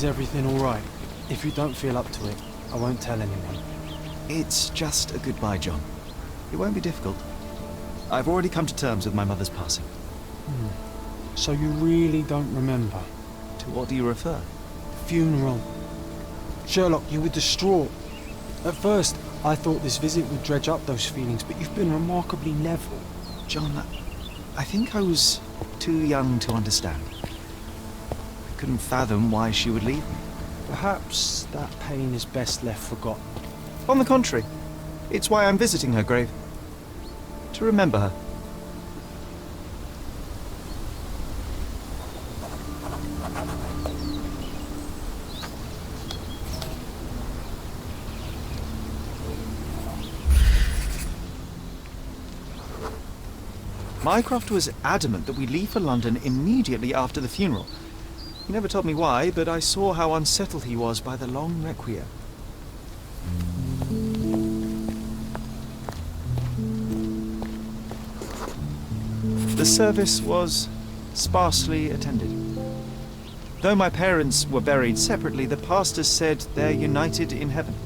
Is everything all right? If you don't feel up to it, I won't tell anyone. It's just a goodbye, John. It won't be difficult. I've already come to terms with my mother's passing. So you really don't remember? To what do you refer? The funeral. Sherlock, you were distraught. At first, I thought this visit would dredge up those feelings, but you've been remarkably level. John, I think I was too young to understand. I couldn't fathom why she would leave me. Perhaps that pain is best left forgotten. On the contrary, it's why I'm visiting her grave. To remember her. Mycroft was adamant that we leave for London immediately after the funeral. He never told me why, but I saw how unsettled he was by the long requiem. The service was sparsely attended. Though my parents were buried separately, the pastor said they're united in heaven.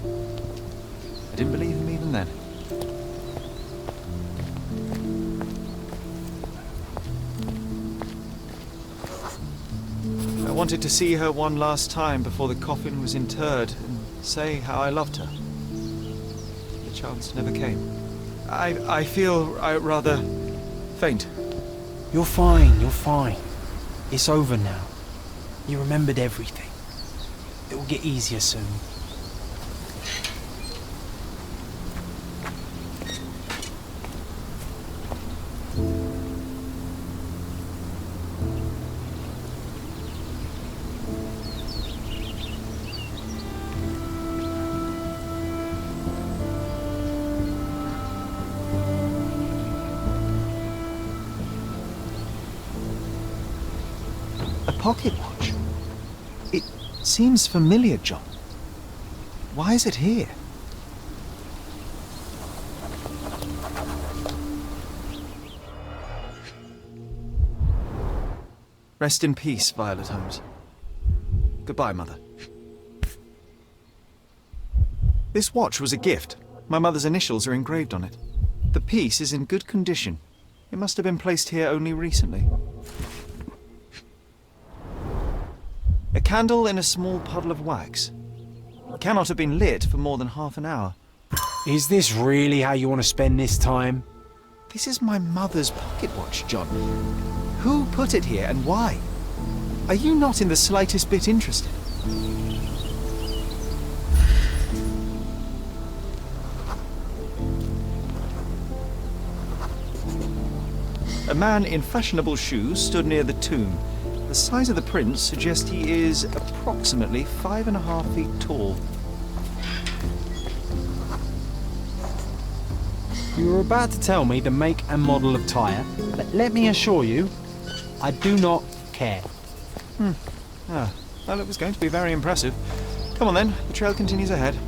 I didn't believe him even then. I wanted to see her one last time before the coffin was interred and say how I loved her. The chance never came. I feel rather faint. You're fine, you're fine. It's over now. You remembered everything. It will get easier soon. Pocket watch. It seems familiar, John. Why is it here? Rest in peace, Violet Holmes. Goodbye, Mother. This watch was a gift. My mother's initials are engraved on it. The piece is in good condition. It must have been placed here only recently. A candle in a small puddle of wax. It cannot have been lit for more than half an hour. Is this really how you want to spend this time? This is my mother's pocket watch, John. Who put it here and why? Are you not in the slightest bit interested? A man in fashionable shoes stood near the tomb. The size of the prints suggests he is approximately 5.5 feet tall. You were about to tell me the make and model of tyre, but let me assure you, I do not care. Well, it was going to be very impressive. Come on then, the trail continues ahead.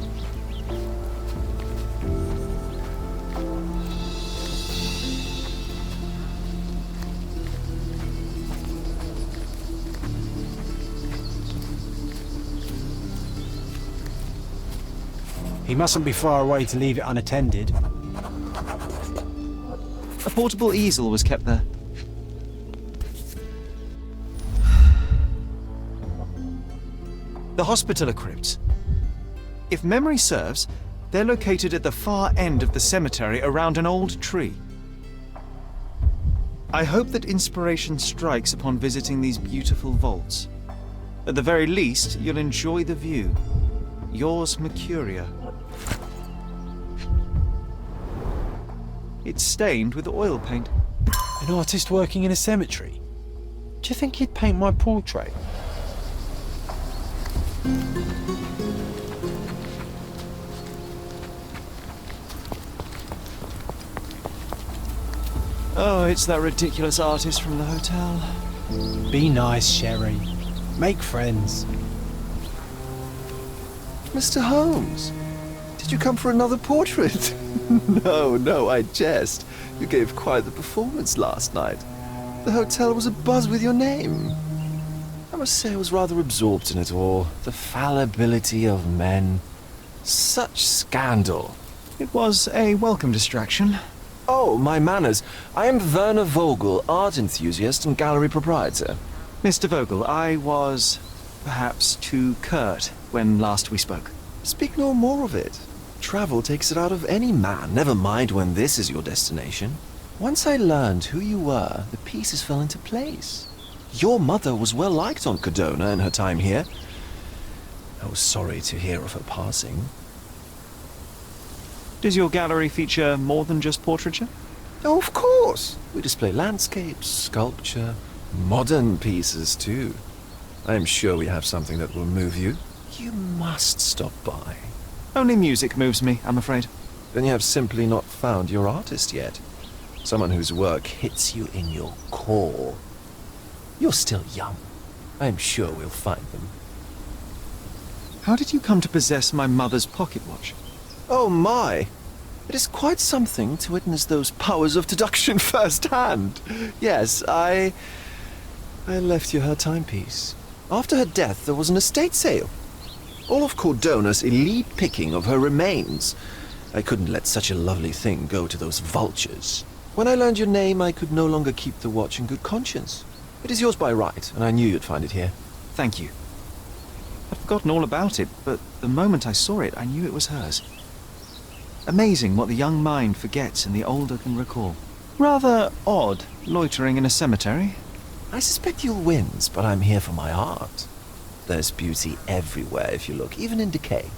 He mustn't be far away to leave it unattended. A portable easel was kept there. The hospitaller crypts. If memory serves, they're located at the far end of the cemetery around an old tree. I hope that inspiration strikes upon visiting these beautiful vaults. At the very least, you'll enjoy the view. Yours, Mercuria. It's stained with oil paint. An artist working in a cemetery? Do you think he'd paint my portrait? Oh, it's that ridiculous artist from the hotel. Be nice, Sherry. Make friends. Mr. Holmes, did you come for another portrait? No, I jest. You gave quite the performance last night. The hotel was abuzz with your name. must say I was rather absorbed in it all. The fallibility of men. Such scandal. It was a welcome distraction. Oh, my manners. I am Werner Vogel, art enthusiast and gallery proprietor. Mr. Vogel, I was perhaps too curt when last we spoke. Speak no more of it. Travel takes it out of any man, never mind when this is your destination. Once I learned who you were, the pieces fell into place. Your mother was well liked on Codona in her time here. I was sorry to hear of her passing. Does your gallery feature more than just portraiture? Oh, of course. We display landscapes, sculpture, modern pieces too. I am sure we have something that will move you. You must stop by. Only music moves me, I'm afraid. Then you have simply not found your artist yet. Someone whose work hits you in your core. You're still young. I am sure we'll find them. How did you come to possess my mother's pocket watch? Oh my! It is quite something to witness those powers of deduction firsthand. Yes, I left you her timepiece. After her death, there was an estate sale. All of Cordona's elite picking of her remains. I couldn't let such a lovely thing go to those vultures. When I learned your name, I could no longer keep the watch in good conscience. It is yours by right, and I knew you'd find it here. Thank you. I'd forgotten all about it, but the moment I saw it, I knew it was hers. Amazing what the young mind forgets and the older can recall. Rather odd, loitering in a cemetery. I suspect you'll win, but I'm here for my art. There's beauty everywhere if you look, even in decay.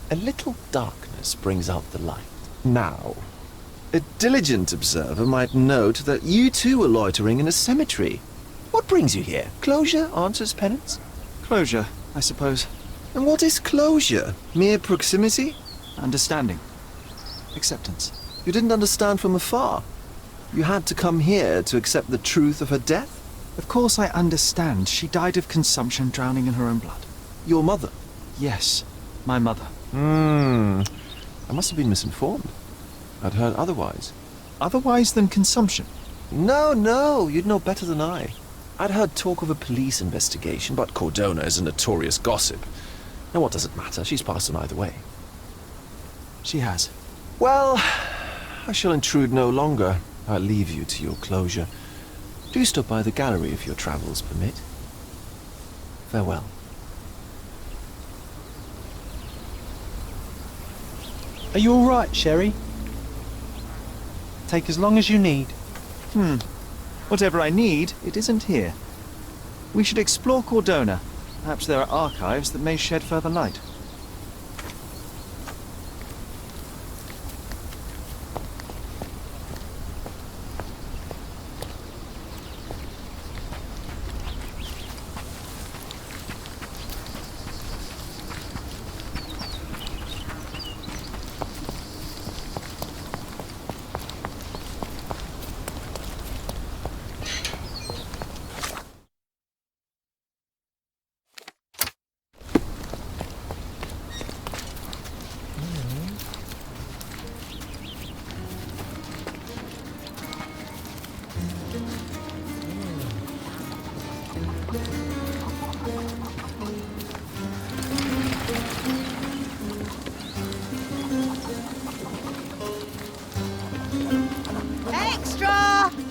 A little darkness brings out the light. Now, a diligent observer might note that you too are loitering in a cemetery. What brings you here? Closure answers penance? Closure, I suppose. And what is closure? Mere proximity? Understanding. Acceptance. You didn't understand from afar. You had to come here to accept the truth of her death? Of course I understand. She died of consumption, drowning in her own blood. Your mother? Yes, my mother. I must have been misinformed. I'd heard otherwise. Otherwise than consumption? No, you'd know better than I. I'd heard talk of a police investigation, but Cordona is a notorious gossip. And what does it matter? She's passed on either way. She has. Well, I shall intrude no longer. I'll leave you to your closure. Do stop by the gallery if your travels permit. Farewell. Are you all right, Sherry? Take as long as you need. Whatever I need, it isn't here. We should explore Cordona. Perhaps there are archives that may shed further light.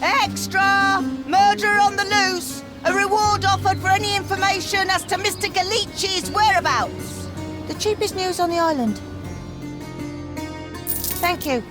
Extra! Murderer on the loose! A reward offered for any information as to Mr. Galici's whereabouts! The cheapest news on the island. Thank you.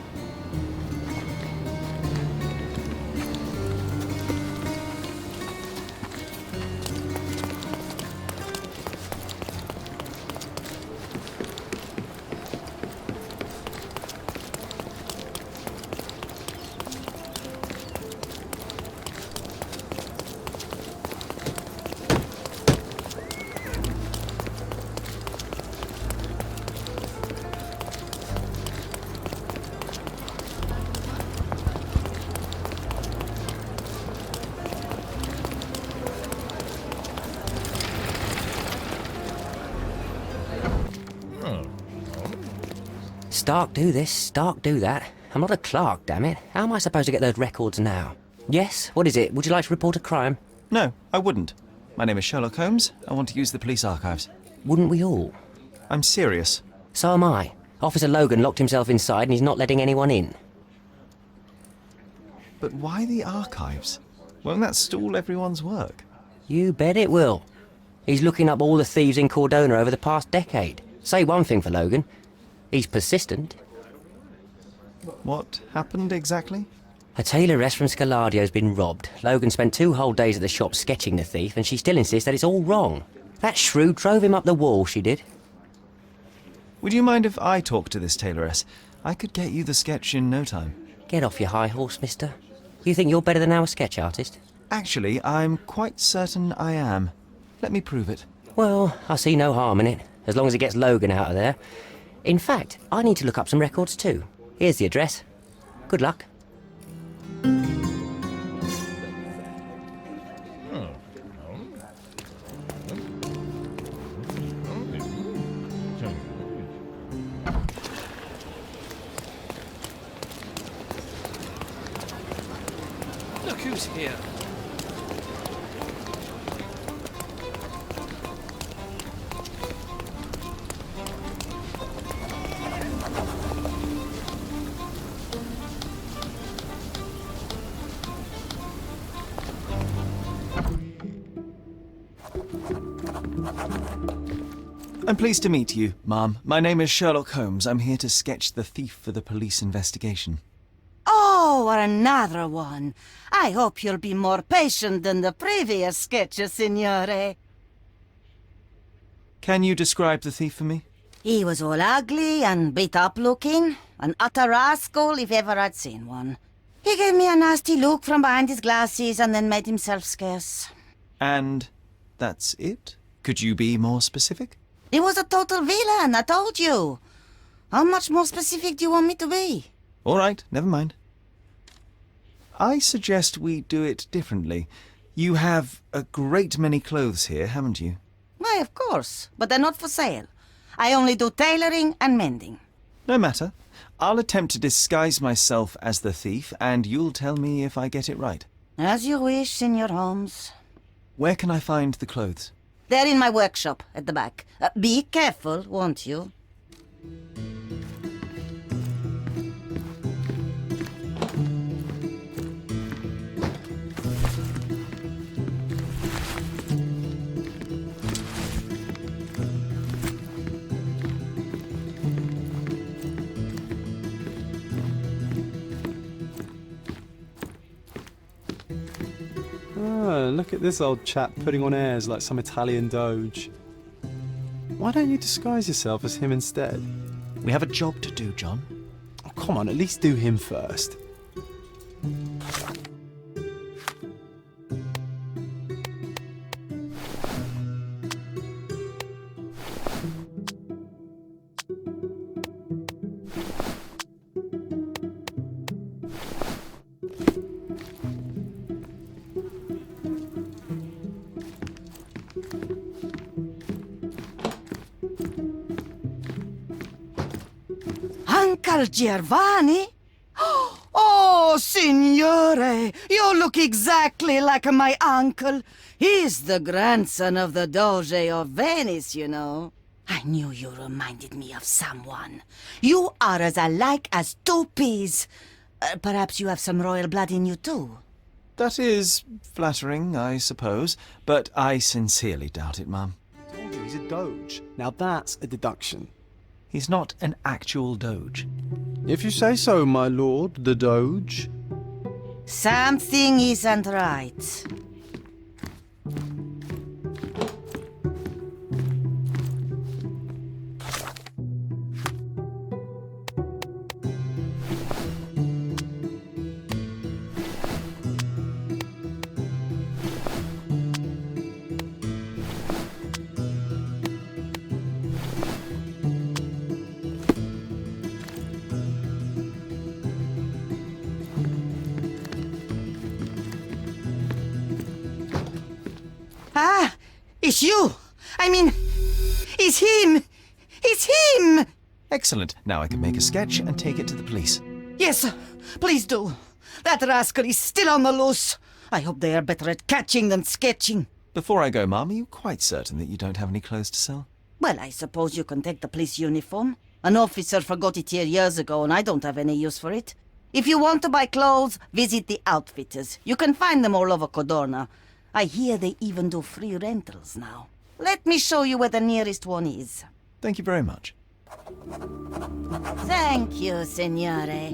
Stark do this, Stark do that. I'm not a clerk, damn it. How am I supposed to get those records now? Yes? What is it? Would you like to report a crime? No, I wouldn't. My name is Sherlock Holmes. I want to use the police archives. Wouldn't we all? I'm serious. So am I. Officer Logan locked himself inside and he's not letting anyone in. But why the archives? Won't that stall everyone's work? You bet it will. He's looking up all the thieves in Cordona over the past decade. Say one thing for Logan. He's persistent. What happened exactly? A tailoress from Scaladio's been robbed. Logan spent 2 whole days at the shop sketching the thief, and she still insists that it's all wrong. That shrew drove him up the wall, she did. Would you mind if I talk to this tailoress? I could get you the sketch in no time. Get off your high horse, mister. You think you're better than our sketch artist? Actually, I'm quite certain I am. Let me prove it. Well, I see no harm in it, as long as it gets Logan out of there. In fact, I need to look up some records too. Here's the address. Good luck. Look who's here. I'm pleased to meet you, ma'am. My name is Sherlock Holmes. I'm here to sketch the thief for the police investigation. Oh, another one. I hope you'll be more patient than the previous sketches, signore. Can you describe the thief for me? He was all ugly and beat-up looking. An utter rascal if ever I'd seen one. He gave me a nasty look from behind his glasses and then made himself scarce. And that's it? Could you be more specific? He was a total villain, I told you. How much more specific do you want me to be? All right, never mind. I suggest we do it differently. You have a great many clothes here, haven't you? Why, of course, but they're not for sale. I only do tailoring and mending. No matter. I'll attempt to disguise myself as the thief, and you'll tell me if I get it right. As you wish, Senor Holmes. Where can I find the clothes? They're in my workshop at the back. Be careful, won't you? Ah, look at this old chap putting on airs like some Italian doge. Why don't you disguise yourself as him instead? We have a job to do, John. Oh, come on, at least do him first. Uncle Giovanni? Oh, signore, you look exactly like my uncle. He's the grandson of the Doge of Venice, you know. I knew you reminded me of someone. You are as alike as 2 peas. Perhaps you have some royal blood in you, too. That is flattering, I suppose, but I sincerely doubt it, ma'am. I told you, he's a doge. Now that's a deduction. He's not an actual doge. If you say so, my lord, the doge. Something isn't right. Ah, it's you. I mean, it's him. It's him. Excellent. Now I can make a sketch and take it to the police. Yes, please do. That rascal is still on the loose. I hope they are better at catching than sketching. Before I go, Mum, are you quite certain that you don't have any clothes to sell? Well, I suppose you can take the police uniform. An officer forgot it here years ago, and I don't have any use for it. If you want to buy clothes, visit the Outfitters. You can find them all over Codorna. I hear they even do free rentals now. Let me show you where the nearest one is. Thank you very much. Thank you, signore.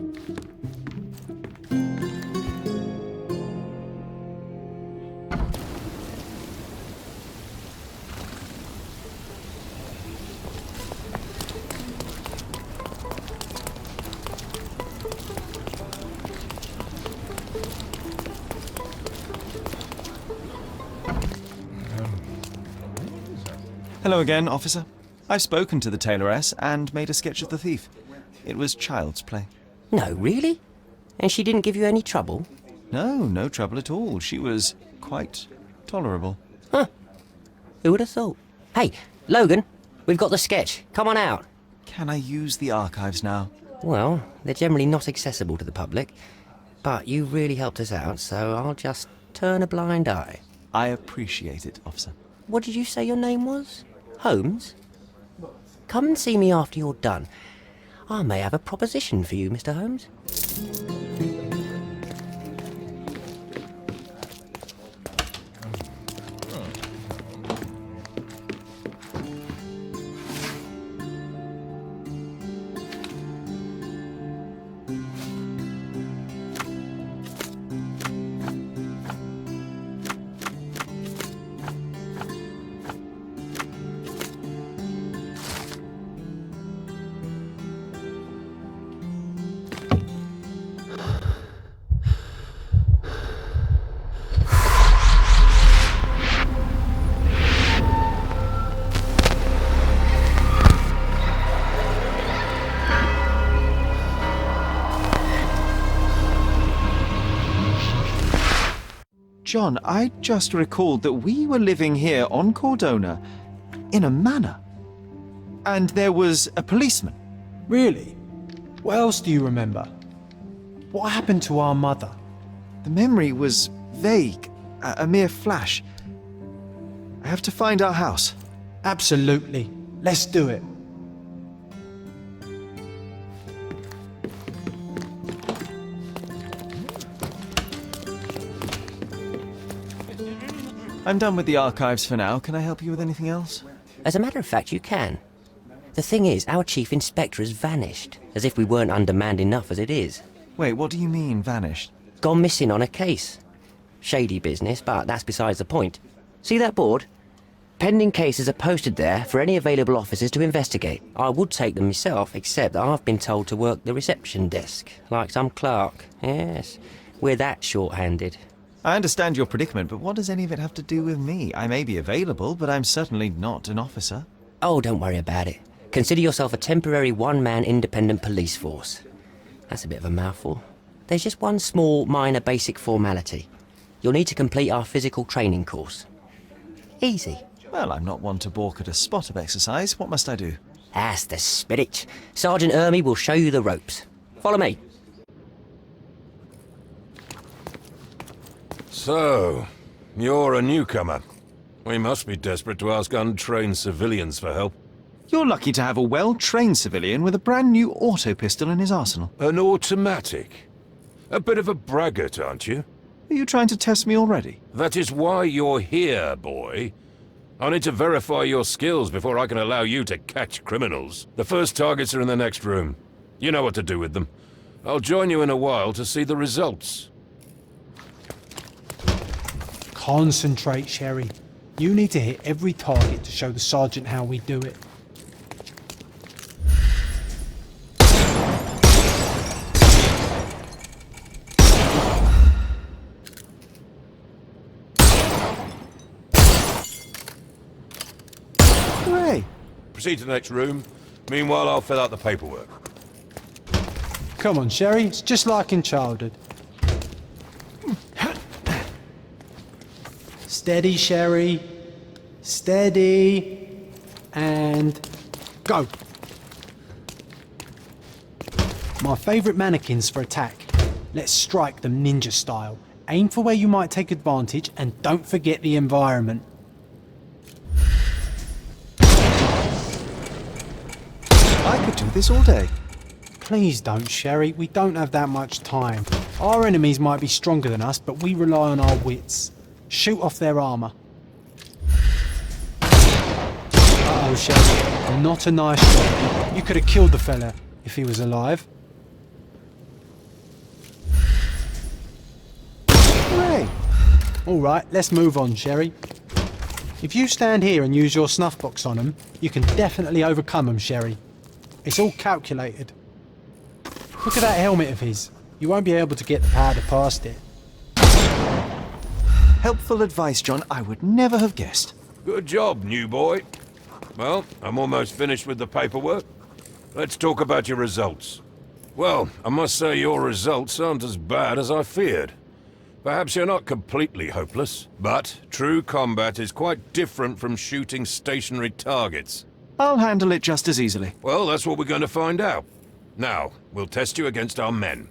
Hello again, officer. I've spoken to the tailoress and made a sketch of the thief. It was child's play. No, really? And she didn't give you any trouble? No trouble at all. She was quite tolerable. Huh. Who would have thought? Hey, Logan, we've got the sketch. Come on out. Can I use the archives now? Well, they're generally not accessible to the public. But you really helped us out, so I'll just turn a blind eye. I appreciate it, officer. What did you say your name was? Holmes? Come and see me after you're done. I may have a proposition for you, Mr. Holmes. John, I just recalled that we were living here on Cordona in a manor. And there was a policeman. Really? What else do you remember? What happened to our mother? The memory was vague, a mere flash. I have to find our house. Absolutely. Let's do it. I'm done with the archives for now. Can I help you with anything else? As a matter of fact, you can. The thing is, our chief inspector has vanished, as if we weren't undermanned enough as it is. Wait, what do you mean, vanished? Gone missing on a case. Shady business, but that's besides the point. See that board? Pending cases are posted there for any available officers to investigate. I would take them myself, except that I've been told to work the reception desk, like some clerk. Yes, we're that short-handed. I understand your predicament, but what does any of it have to do with me? I may be available, but I'm certainly not an officer. Oh, don't worry about it. Consider yourself a temporary one-man independent police force. That's a bit of a mouthful. There's just one small, minor basic formality. You'll need to complete our physical training course. Easy. Well, I'm not one to balk at a spot of exercise. What must I do? That's the spirit. Sergeant Ermy will show you the ropes. Follow me. So, you're a newcomer. We must be desperate to ask untrained civilians for help. You're lucky to have a well-trained civilian with a brand new auto pistol in his arsenal. An automatic? A bit of a braggart, aren't you? Are you trying to test me already? That is why you're here, boy. I need to verify your skills before I can allow you to catch criminals. The first targets are in the next room. You know what to do with them. I'll join you in a while to see the results. Concentrate, Sherry. You need to hit every target to show the sergeant how we do it. Hooray! Proceed to the next room. Meanwhile, I'll fill out the paperwork. Come on, Sherry. It's just like in childhood. Steady, Sherry. Steady. And go. My favourite mannequins for attack. Let's strike them ninja style. Aim for where you might take advantage and don't forget the environment. this all day. Please don't, Sherry. We don't have that much time. Our enemies might be stronger than us, but we rely on our wits. Shoot off their armour. Uh-oh, Sherry. Not a nice shot. You could have killed the fella if he was alive. Hooray! Alright, let's move on, Sherry. If you stand here and use your snuff box on them, you can definitely overcome them, Sherry. It's all calculated. Look at that helmet of his. You won't be able to get the powder past it. Helpful advice, John. I would never have guessed. Good job, new boy. Well, I'm almost finished with the paperwork. Let's talk about your results. Well, I must say your results aren't as bad as I feared. Perhaps you're not completely hopeless, but true combat is quite different from shooting stationary targets. I'll handle it just as easily. Well, that's what we're going to find out. Now, we'll test you against our men.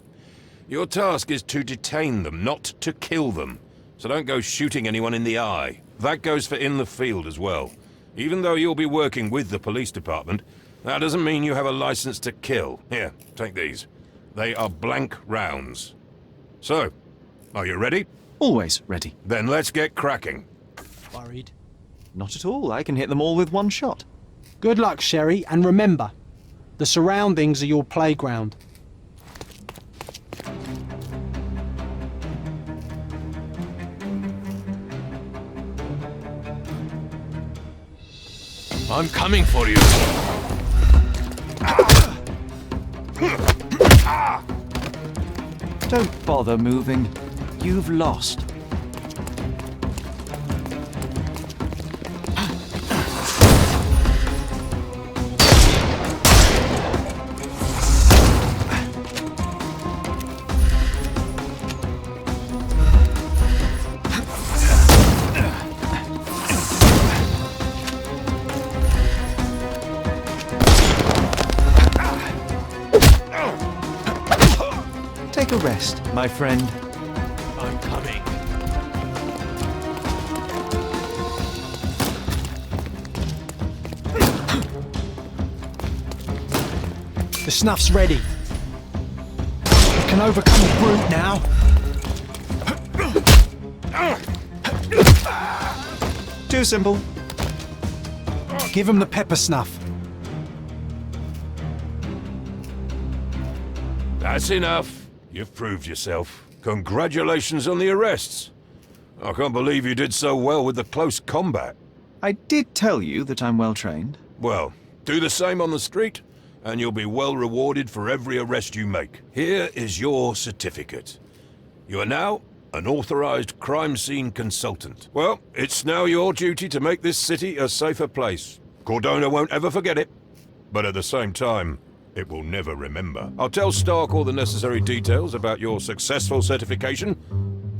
Your task is to detain them, not to kill them. So don't go shooting anyone in the eye. That goes for in the field as well. Even though you'll be working with the police department, that doesn't mean you have a license to kill. Here, take these. They are blank rounds. So, are you ready? Always ready. Then let's get cracking. Worried? Not at all. I can hit them all with one shot. Good luck, Sherry, and remember, the surroundings are your playground. I'm coming for you. Don't bother moving. You've lost. Take a rest, my friend. I'm coming. The snuff's ready. You can overcome the brute now. Too simple. Give him the pepper snuff. That's enough. You've proved yourself. Congratulations on the arrests. I can't believe you did so well with the close combat. I did tell you that I'm well trained. Well, do the same on the street, and you'll be well rewarded for every arrest you make. Here is your certificate. You are now an authorized crime scene consultant. Well, it's now your duty to make this city a safer place. Cordona won't ever forget it, but at the same time, it will never remember. I'll tell Stark all the necessary details about your successful certification.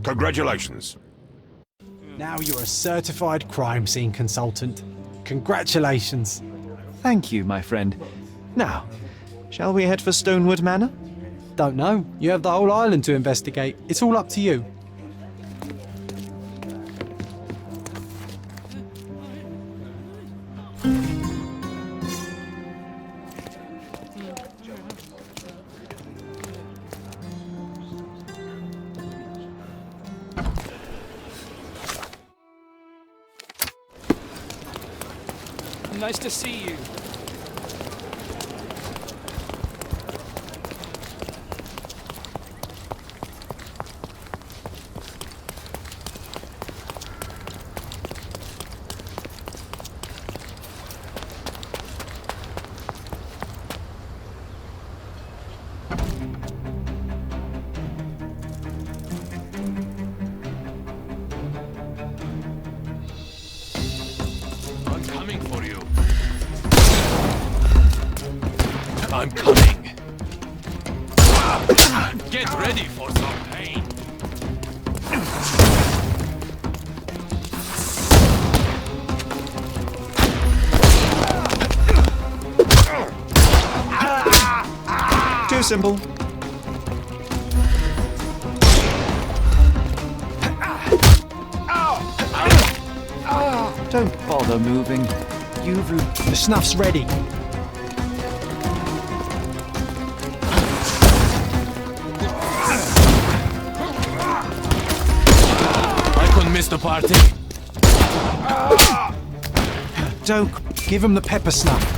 Congratulations. Now you're a certified crime scene consultant. Congratulations. Thank you, my friend. Now, shall we head for Stonewood Manor? Don't know. You have the whole island to investigate. It's all up to you. Nice to see you. I'm coming for you. I'm coming. Get ready for some pain. Too simple. Don't bother moving. You've... The snuff's ready. the party? Don't give him the pepper snuff.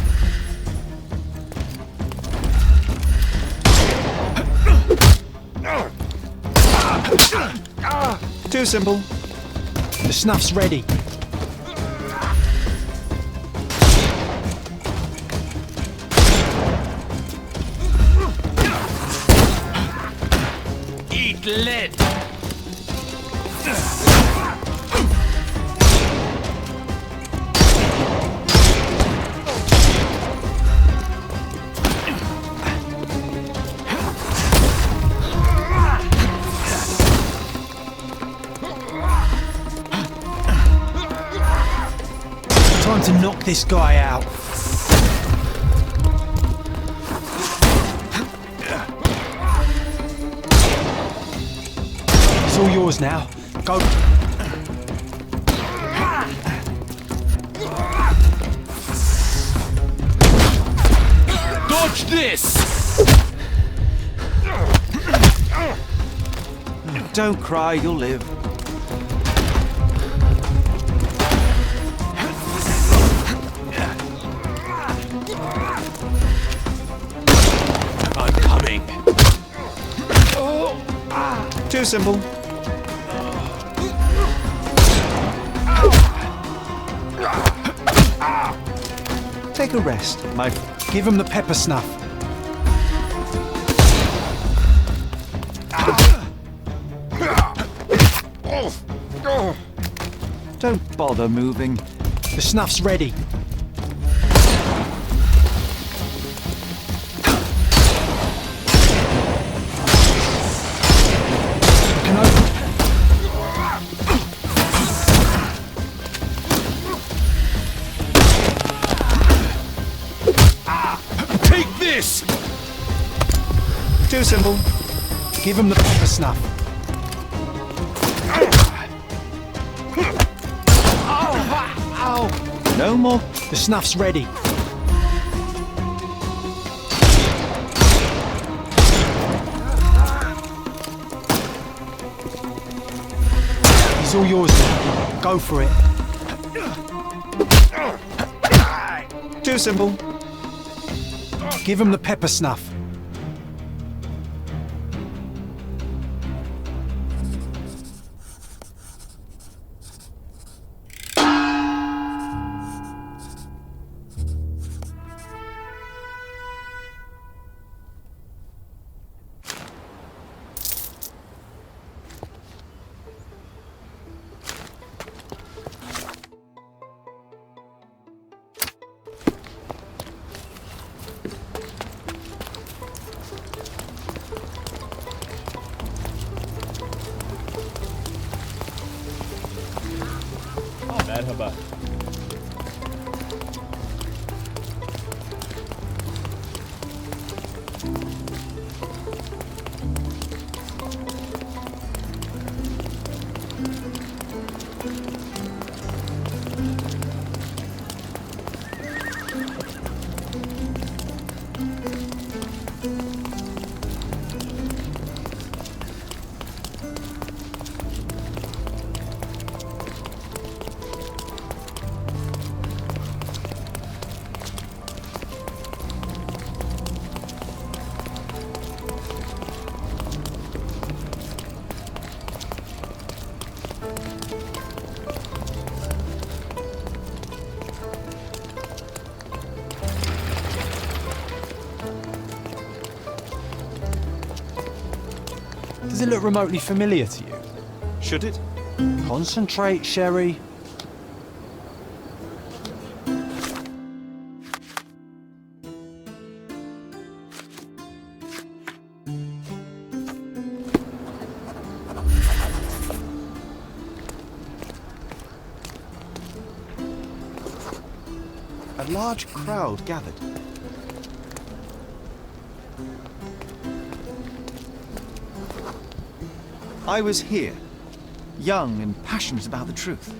Too simple. The snuff's ready. Eat lead! Time to knock this guy out. It's all yours now. Go. Dodge this! Don't cry, you'll live. I'm coming. Too simple. Take a rest, my... Give him the pepper snuff. Don't bother moving. The snuff's ready. You can open. Take this! Too simple. Give him the pepper snuff. No more. The snuff's ready. He's all yours now. Go for it. Too simple. Give him the pepper snuff. Merhaba. Does it look remotely familiar to you? Should it? Concentrate, Sherry. A large crowd gathered. I was here, young and passionate about the truth.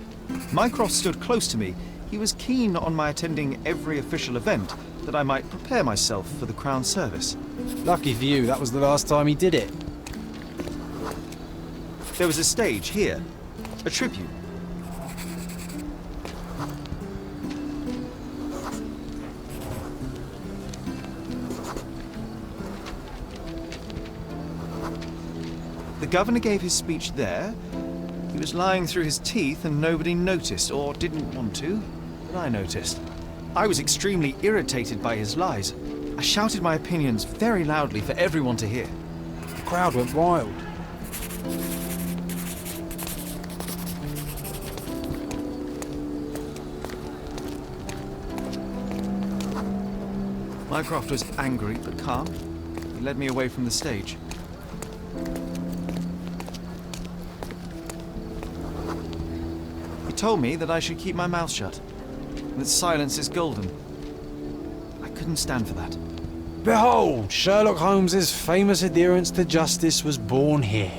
Mycroft stood close to me. He was keen on my attending every official event, that I might prepare myself for the Crown service. Lucky for you, that was the last time he did it. There was a stage here, a tribute, The governor gave his speech there. He was lying through his teeth and nobody noticed, or didn't want to, but I noticed. I was extremely irritated by his lies. I shouted my opinions very loudly for everyone to hear. The crowd went wild. Mycroft was angry but calm. He led me away from the stage. He told me that I should keep my mouth shut, that silence is golden. I couldn't stand for that. Behold, Sherlock Holmes's famous adherence to justice was born here.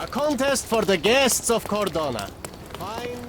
A contest for the guests of Cordona. Fine.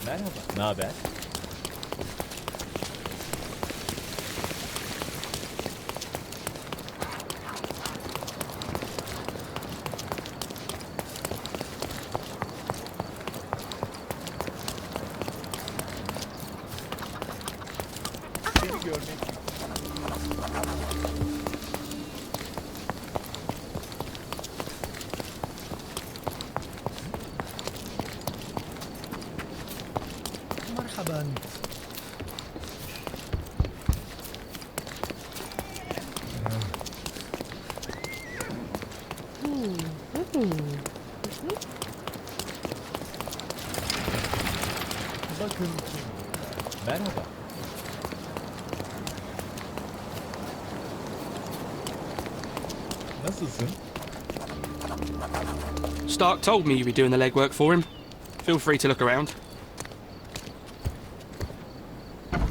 Merhaba. Ne haber? Seni görmek. مرحبا. Bakın kim? Merhaba. Nasılsın? Stark told me you'd be doing the legwork for him. Feel free to look around.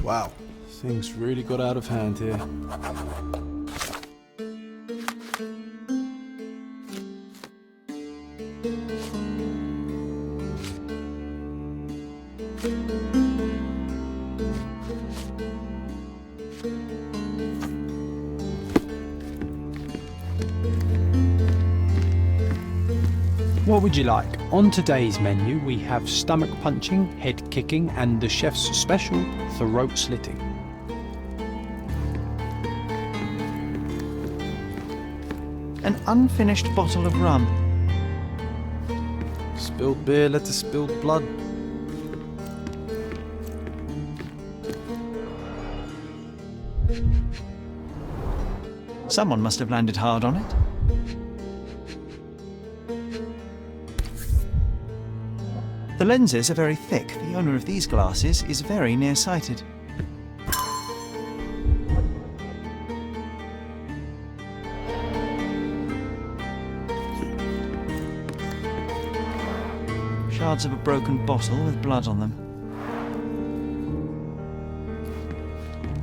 Wow, things really got out of hand here. What would you like? On today's menu we have stomach punching, head kicking and the chef's special, throat slitting. An unfinished bottle of rum. Spilled beer led to spilled blood. Someone must have landed hard on it. The lenses are very thick. The owner of these glasses is very nearsighted. Shards of a broken bottle with blood on them.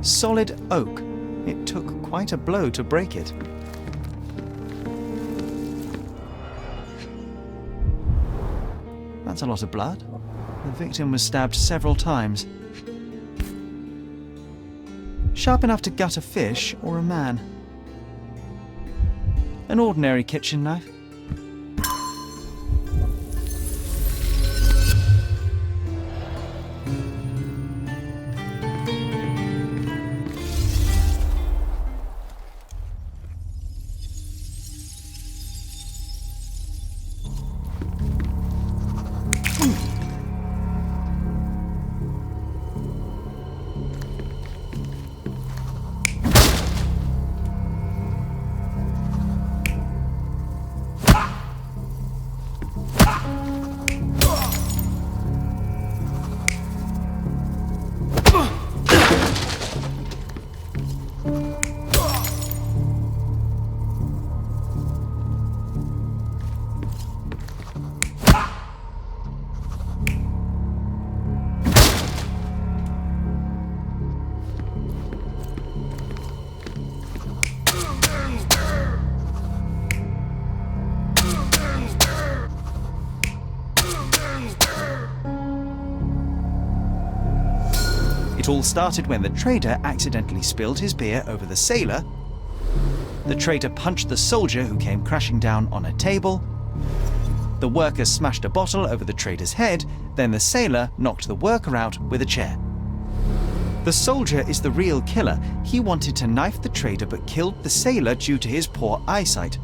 Solid oak. It took quite a blow to break it. That's a lot of blood. The victim was stabbed several times. Sharp enough to gut a fish or a man. An ordinary kitchen knife. It all started when the trader accidentally spilled his beer over the sailor. The traitor punched the soldier who came crashing down on a table. The worker smashed a bottle over the trader's head, then the sailor knocked the worker out with a chair. The soldier is the real killer. He wanted to knife the trader but killed the sailor due to his poor eyesight.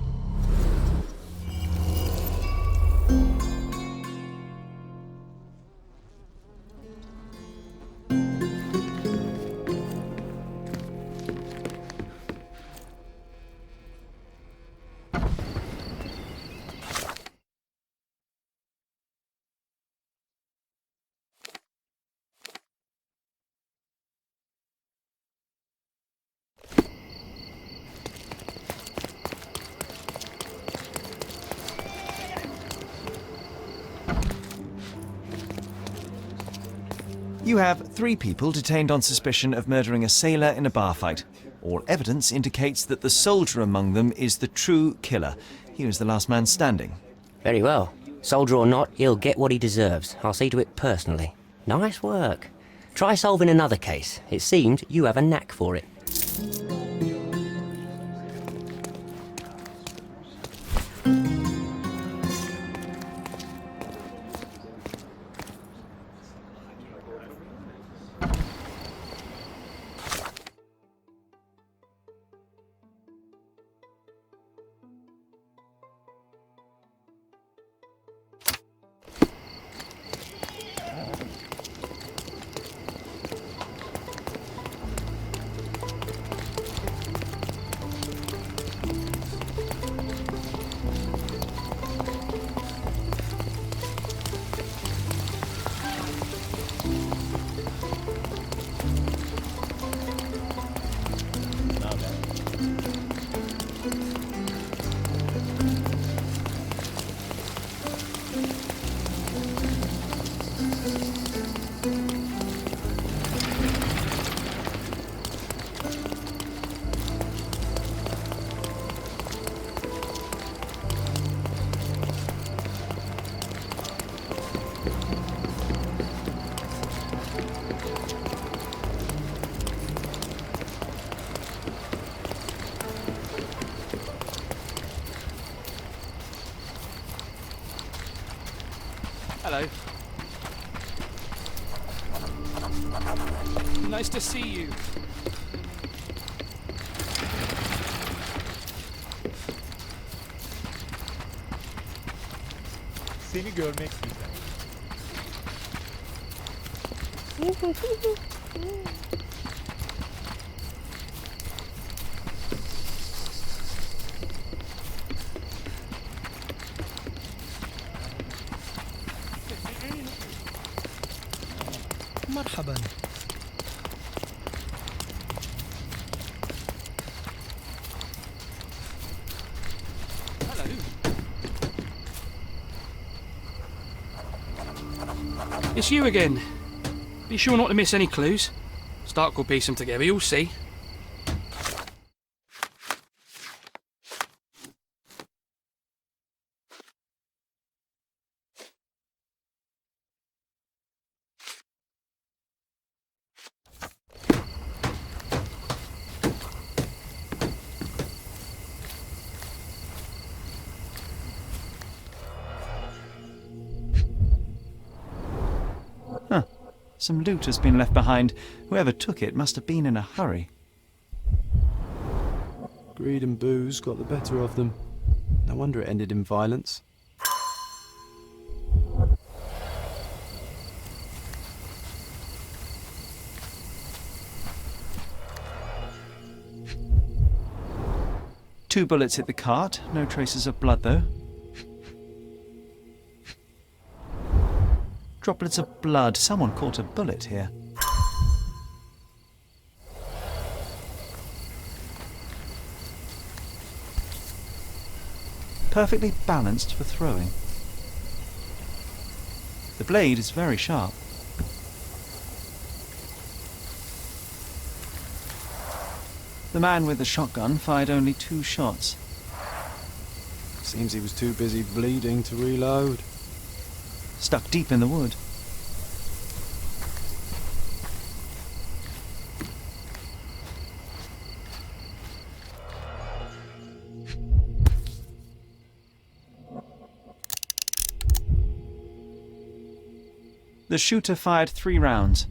You have 3 people detained on suspicion of murdering a sailor in a bar fight. All evidence indicates that the soldier among them is the true killer. He was the last man standing. Very well. Soldier or not, he'll get what he deserves. I'll see to it personally. Nice work. Try solving another case. It seems you have a knack for it. Hello. Nice to see you. Seni görmek güzel. مرحبا. Hello. It's you again. Be sure not to miss any clues. Stark will piece them together, you'll see. Some loot has been left behind. Whoever took it must have been in a hurry. Greed and booze got the better of them. No wonder it ended in violence. Two bullets hit the cart. No traces of blood, though. Droplets of blood. Someone caught a bullet here. Perfectly balanced for throwing. The blade is very sharp. The man with the shotgun fired only 2 shots. Seems he was too busy bleeding to reload. Stuck deep in the wood. The shooter fired 3 rounds.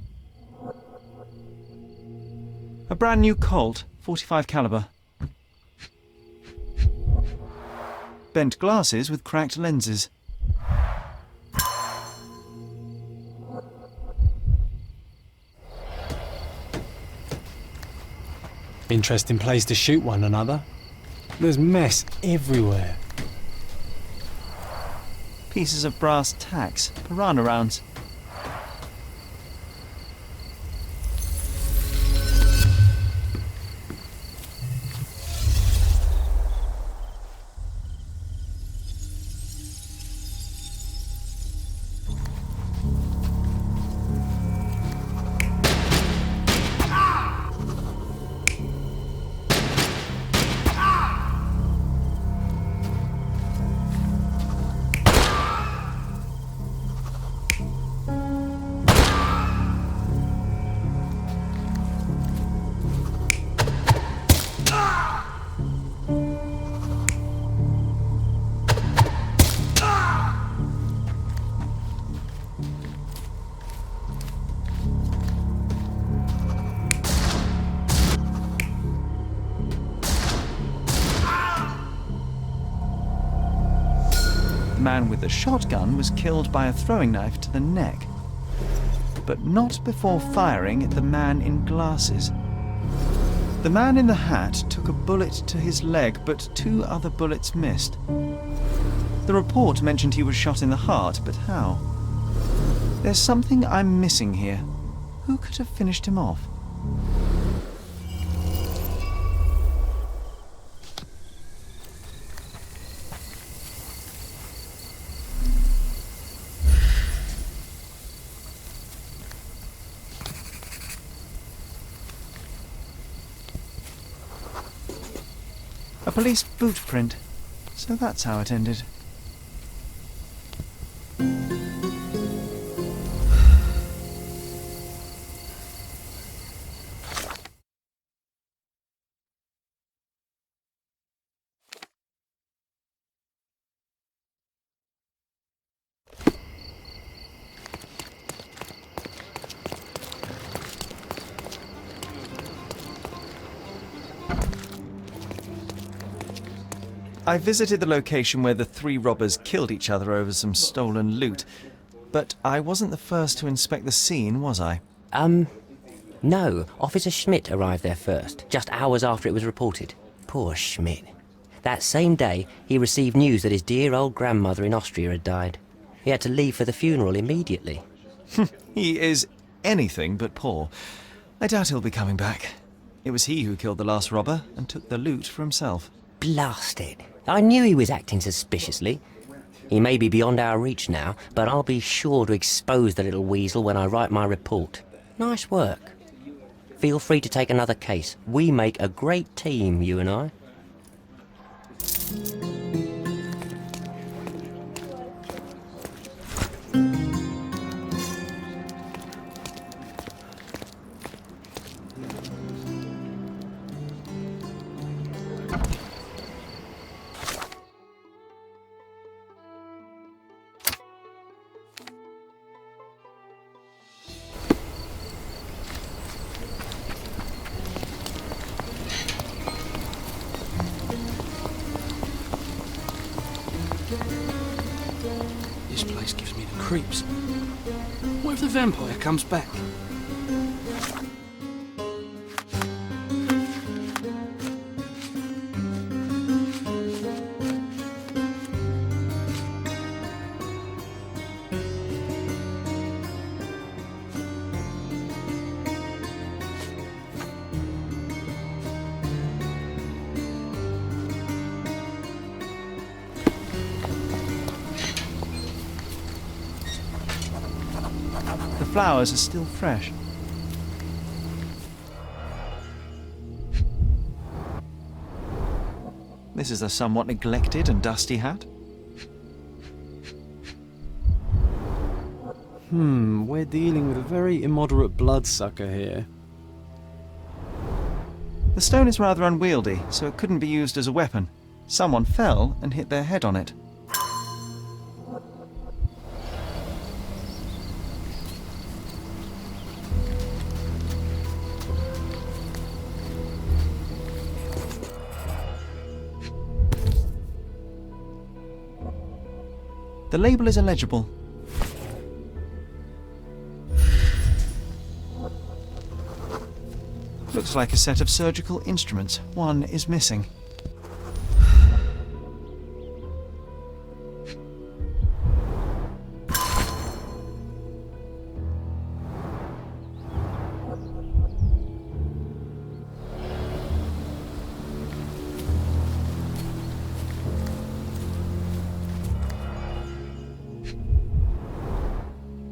A brand new Colt, .45 caliber. Bent glasses with cracked lenses. Interesting place to shoot one another. There's mess everywhere. Pieces of brass tacks, piranha rounds. The man with the shotgun was killed by a throwing knife to the neck, but not before firing at the man in glasses. The man in the hat took a bullet to his leg, but 2 other bullets missed. The report mentioned he was shot in the heart, but how? There's something I'm missing here. Who could have finished him off? A police boot print. So that's how it ended. I visited the location where the 3 robbers killed each other over some stolen loot, but I wasn't the first to inspect the scene, was I? No. Officer Schmidt arrived there first, just hours after it was reported. Poor Schmidt. That same day, he received news that his dear old grandmother in Austria had died. He had to leave for the funeral immediately. He is anything but poor. I doubt he'll be coming back. It was he who killed the last robber and took the loot for himself. Blast it. I knew he was acting suspiciously. He may be beyond our reach now, but I'll be sure to expose the little weasel when I write my report. Nice work. Feel free to take another case. We make a great team, you and I. This place gives me the creeps. What if the vampire comes back? The flowers are still fresh. This is a somewhat neglected and dusty hat. We're dealing with a very immoderate bloodsucker here. The stone is rather unwieldy, so it couldn't be used as a weapon. Someone fell and hit their head on it. The label is illegible. Looks like a set of surgical instruments. One is missing.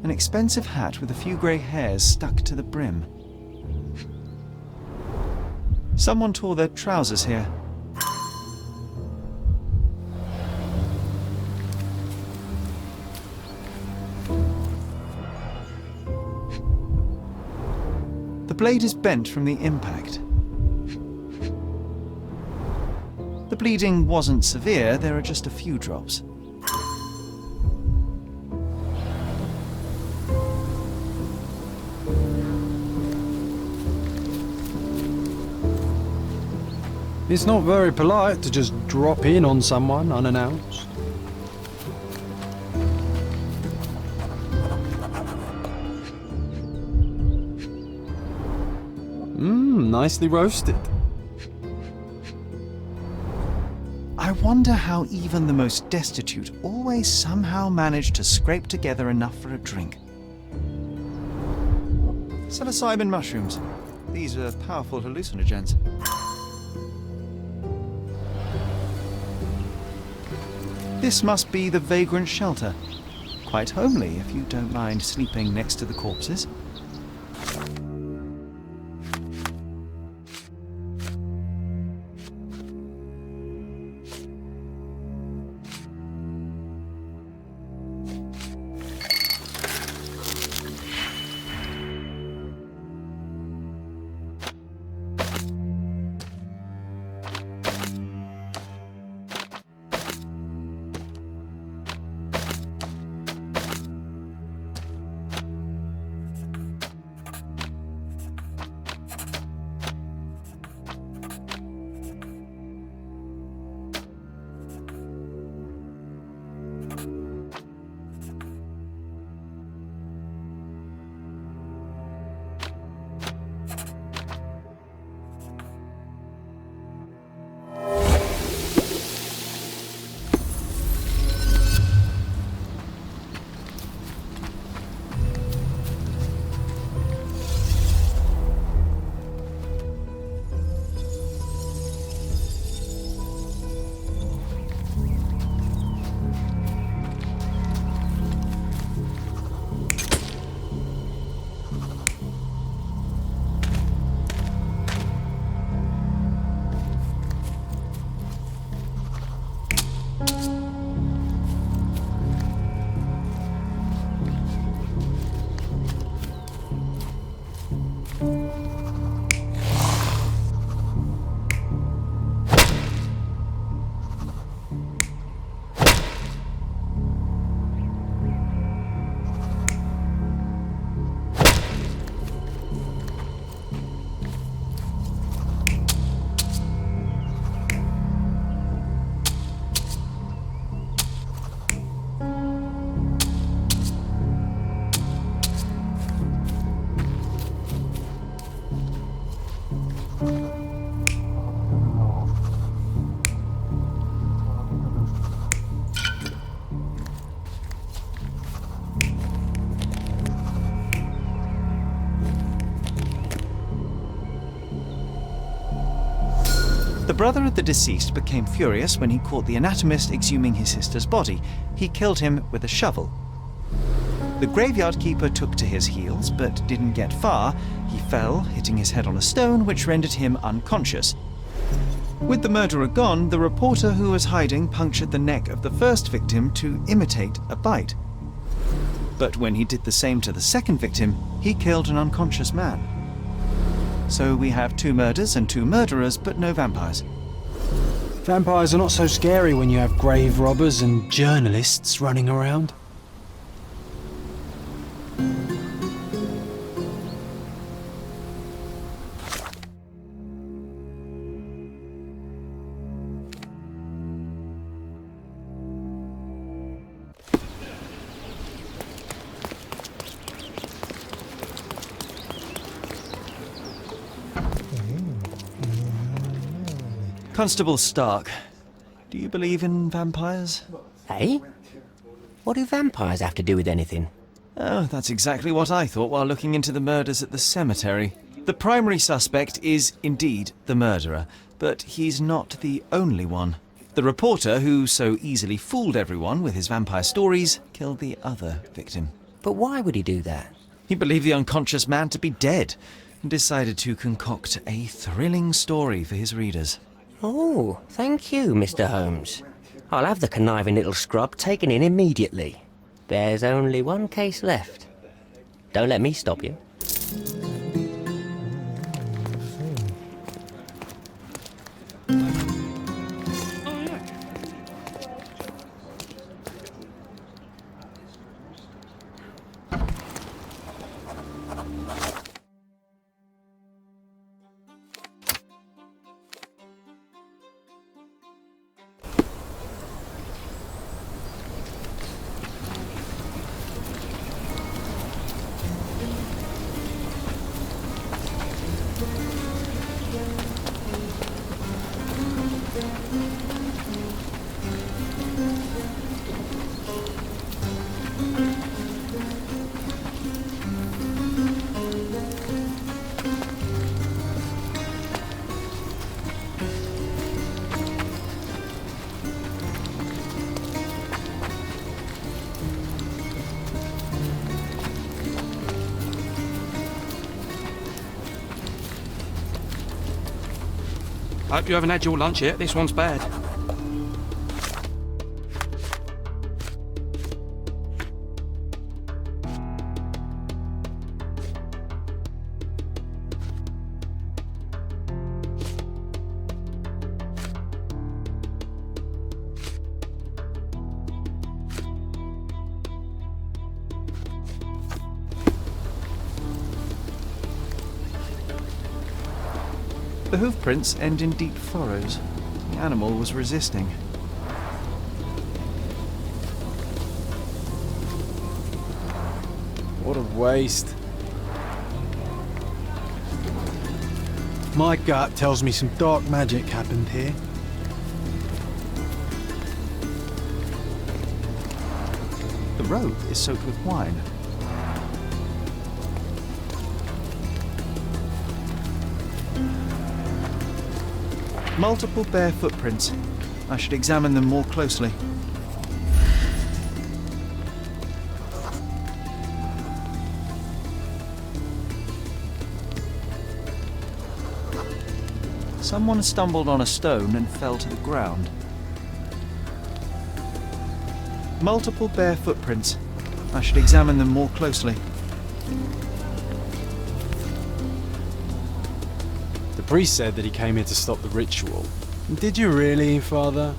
An expensive hat with a few grey hairs stuck to the brim. Someone tore their trousers here. The blade is bent from the impact. The bleeding wasn't severe, there are just a few drops. It's not very polite to just drop in on someone unannounced. Nicely roasted. I wonder how even the most destitute always somehow manage to scrape together enough for a drink. Psilocybin mushrooms. These are powerful hallucinogens. This must be the vagrant shelter. Quite homely if you don't mind sleeping next to the corpses. The brother of the deceased became furious when he caught the anatomist exhuming his sister's body. He killed him with a shovel. The graveyard keeper took to his heels, but didn't get far. He fell, hitting his head on a stone, which rendered him unconscious. With the murderer gone, the reporter who was hiding punctured the neck of the first victim to imitate a bite. But when he did the same to the second victim, he killed an unconscious man. So we have 2 murders and 2 murderers, but no vampires. Vampires are not so scary when you have grave robbers and journalists running around. Constable Stark, do you believe in vampires? Eh? What do vampires have to do with anything? Oh, that's exactly what I thought while looking into the murders at the cemetery. The primary suspect is indeed the murderer, but he's not the only one. The reporter who so easily fooled everyone with his vampire stories killed the other victim. But why would he do that? He believed the unconscious man to be dead and decided to concoct a thrilling story for his readers. Oh, thank you, Mr. Holmes. I'll have the conniving little scrub taken in immediately. There's only one case left. Don't let me stop you. Hope you haven't had your lunch yet. This one's bad. The hoof prints end in deep furrows. The animal was resisting. What a waste. My gut tells me some dark magic happened here. The road is soaked with wine. Multiple bare footprints. I should examine them more closely. Someone stumbled on a stone and fell to the ground. Multiple bare footprints. I should examine them more closely. The priest said that he came here to stop the ritual. Did you really, Father?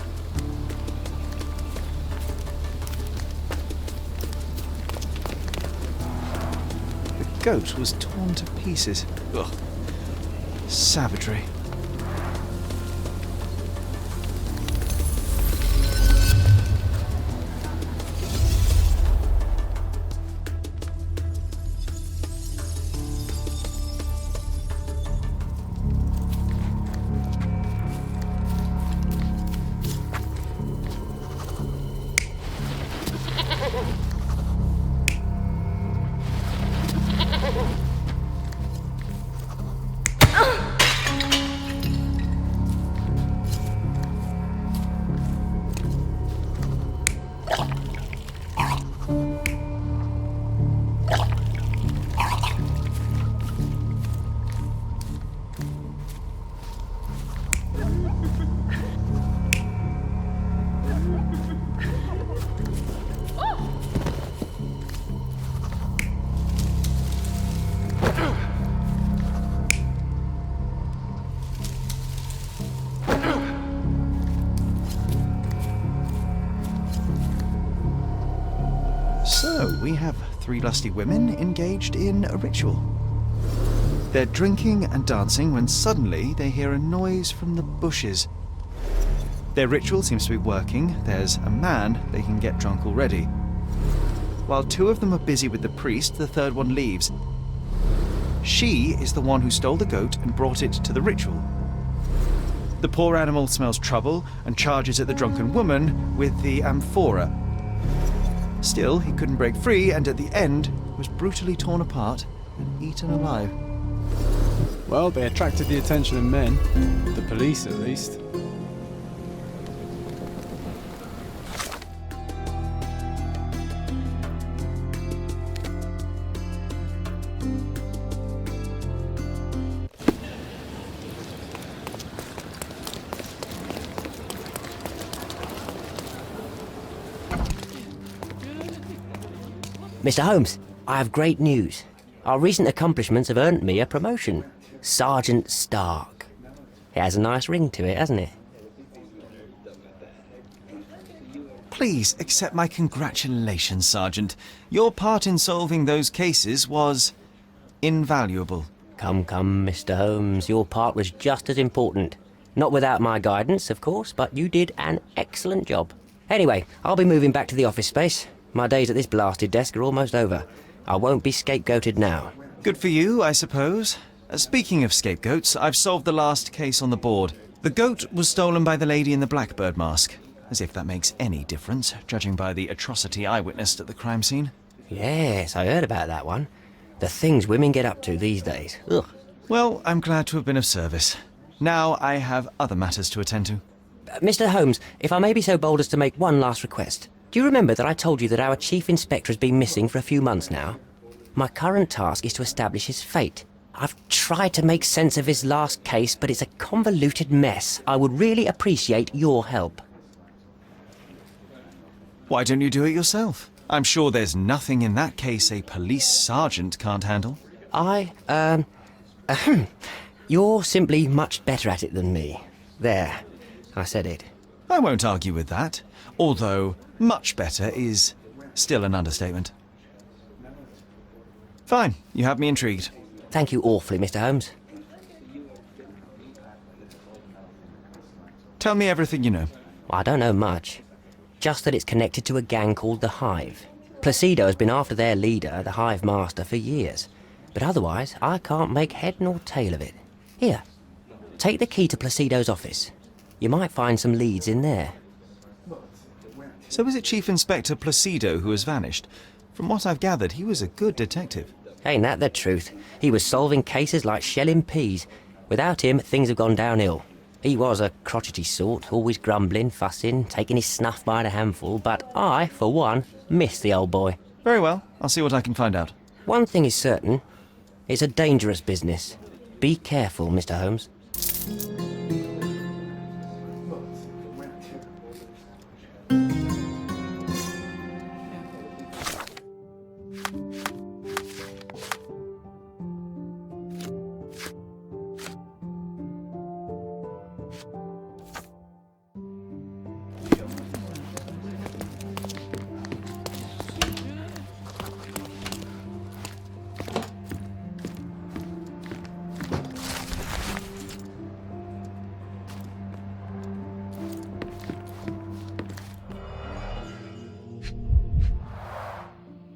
The goat was torn to pieces. Ugh. Savagery. So, we have 3 lusty women engaged in a ritual. They're drinking and dancing when suddenly they hear a noise from the bushes. Their ritual seems to be working. There's a man they can get drunk already. While 2 of them are busy with the priest, the 3rd one leaves. She is the one who stole the goat and brought it to the ritual. The poor animal smells trouble and charges at the drunken woman with the amphora. Still, he couldn't break free, and at the end, was brutally torn apart and eaten alive. Well, they attracted the attention of men. The police, at least. Mr. Holmes, I have great news. Our recent accomplishments have earned me a promotion. Sergeant Stark. It has a nice ring to it, hasn't it? Please accept my congratulations, Sergeant. Your part in solving those cases was invaluable. Come, Mr. Holmes, your part was just as important. Not without my guidance, of course, but you did an excellent job. Anyway, I'll be moving back to the office space. My days at this blasted desk are almost over. I won't be scapegoated now. Good for you, I suppose. Speaking of scapegoats, I've solved the last case on the board. The goat was stolen by the lady in the blackbird mask. As if that makes any difference, judging by the atrocity I witnessed at the crime scene. Yes, I heard about that one. The things women get up to these days. Ugh. Well, I'm glad to have been of service. Now I have other matters to attend to. Mr. Holmes, if I may be so bold as to make one last request. Do you remember that I told you that our chief inspector has been missing for a few months now? My current task is to establish his fate. I've tried to make sense of his last case, but it's a convoluted mess. I would really appreciate your help. Why don't you do it yourself? I'm sure there's nothing in that case a police sergeant can't handle. You're simply much better at it than me. There, I said it. I won't argue with that, although much better is still an understatement. Fine, you have me intrigued. Thank you awfully, Mr. Holmes. Tell me everything you know. I don't know much. Just that it's connected to a gang called the Hive. Placido has been after their leader, the Hive Master, for years. But otherwise, I can't make head nor tail of it. Here, take the key to Placido's office. You might find some leads in there. So is it Chief Inspector Placido who has vanished? From what I've gathered, he was a good detective. Ain't that the truth? He was solving cases like shelling peas. Without him, things have gone downhill. He was a crotchety sort, always grumbling, fussing, taking his snuff by the handful, but I, for one, miss the old boy. Very well, I'll see what I can find out. One thing is certain. It's a dangerous business. Be careful, Mr. Holmes.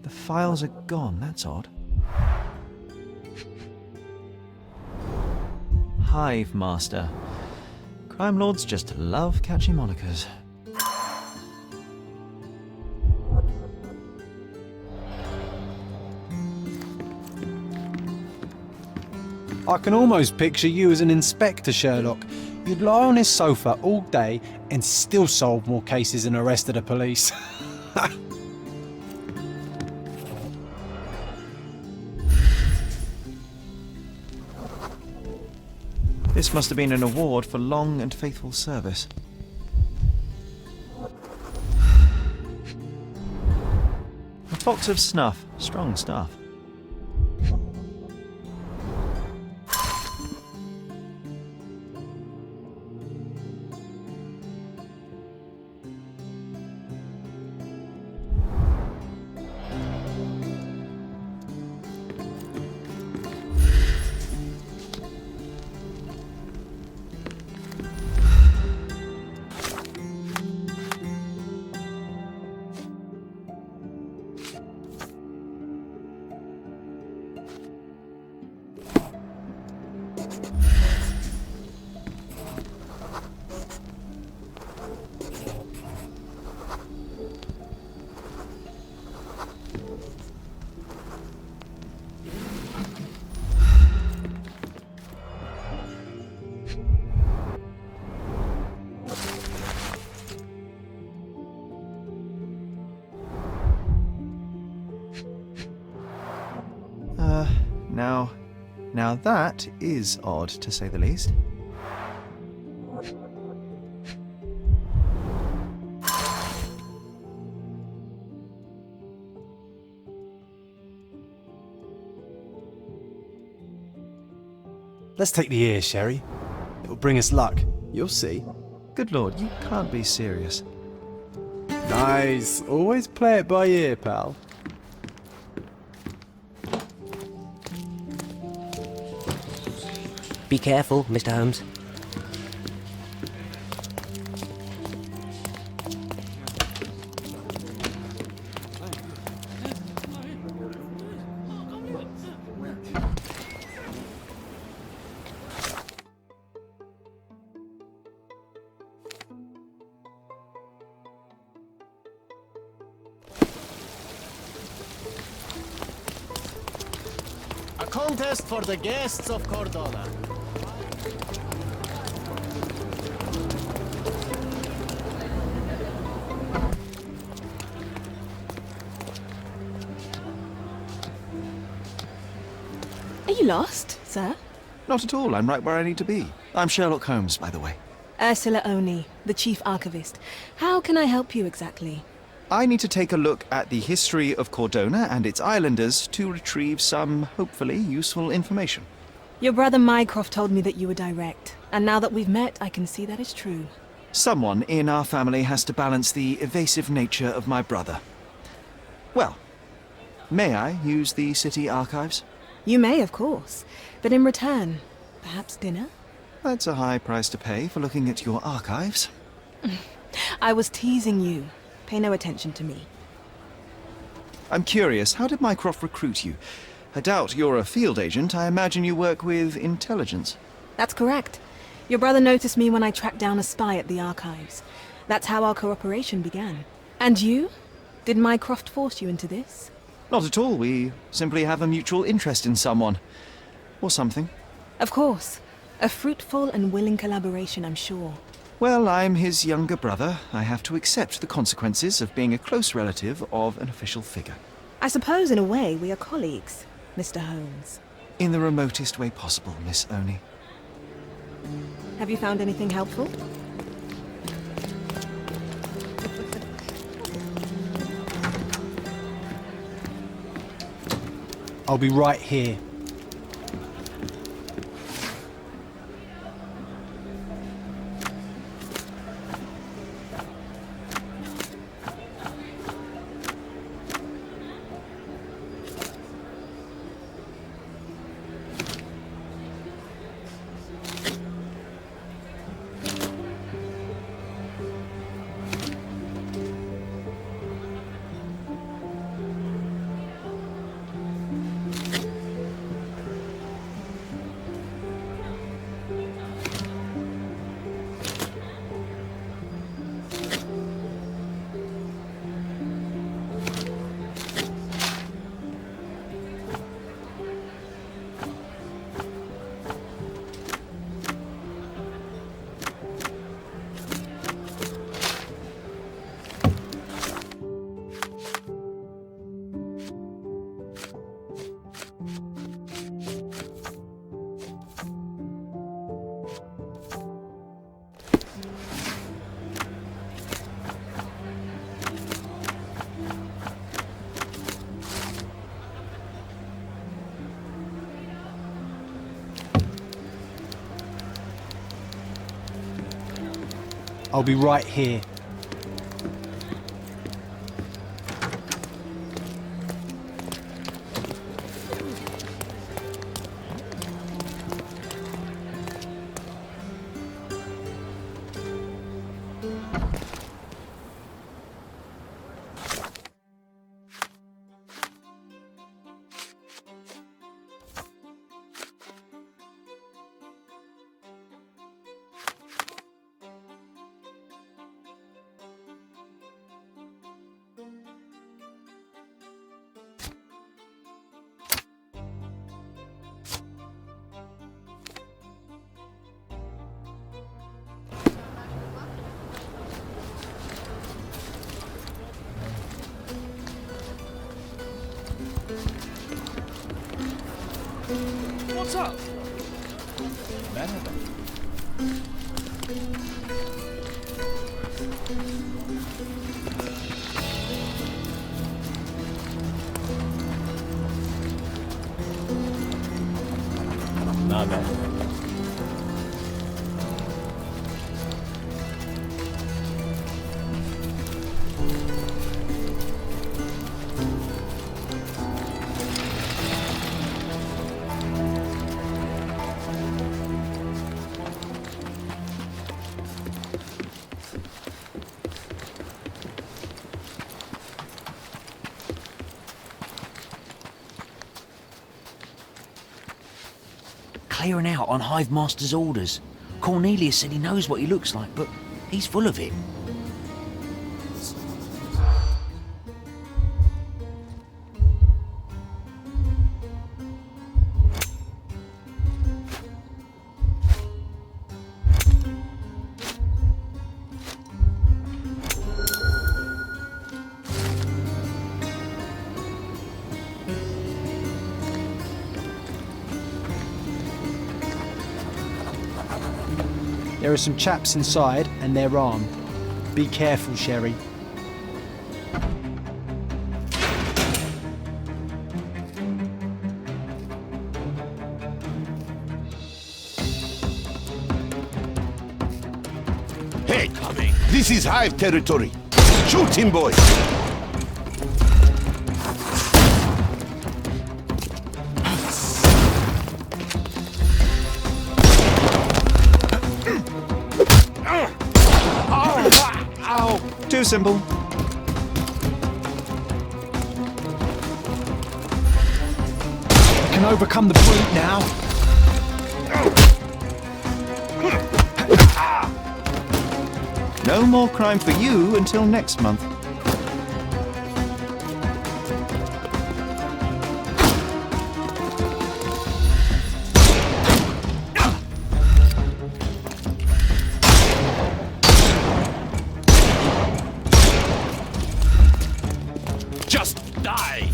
The files are gone, that's odd. Hive Master. Crime lords just love catchy monikers. I can almost picture you as an inspector, Sherlock. You'd lie on his sofa all day and still solve more cases than the rest of the police. This must have been an award for long and faithful service. A box of snuff. Strong stuff. Now that is odd, to say the least. Let's take the ear, Sherry. It'll bring us luck. You'll see. Good lord, you can't be serious. Nice. Always play it by ear, pal. Be careful, Mr. Holmes. A contest for the guests of Cordona. Are you lost, sir? Not at all, I'm right where I need to be. I'm Sherlock Holmes, by the way. Ursula Oni, the Chief Archivist. How can I help you exactly? I need to take a look at the history of Cordona and its islanders to retrieve some, hopefully, useful information. Your brother Mycroft told me that you were direct, and now that we've met, I can see that is true. Someone in our family has to balance the evasive nature of my brother. Well, may I use the city archives? You may, of course, but in return, perhaps dinner? That's a high price to pay for looking at your archives. I was teasing you. Pay no attention to me. I'm curious, how did Mycroft recruit you? I doubt you're a field agent. I imagine you work with intelligence. That's correct. Your brother noticed me when I tracked down a spy at the archives. That's how our cooperation began. And you? Did Mycroft force you into this? Not at all. We simply have a mutual interest in someone. Or something. Of course. A fruitful and willing collaboration, I'm sure. Well, I'm his younger brother. I have to accept the consequences of being a close relative of an official figure. I suppose, in a way, we are colleagues, Mr. Holmes. In the remotest way possible, Miss Oni. Have you found anything helpful? I'll be right here. I'll be right here. up? Clearing out on Hive Master's orders. Cornelius said he knows what he looks like, but he's full of it. There are some chaps inside and they're armed. Be careful, Sherry. Hey, this is Hive territory. Shoot him, boys. Too simple. I can overcome the brute now. No more crime for you until next month. Just die.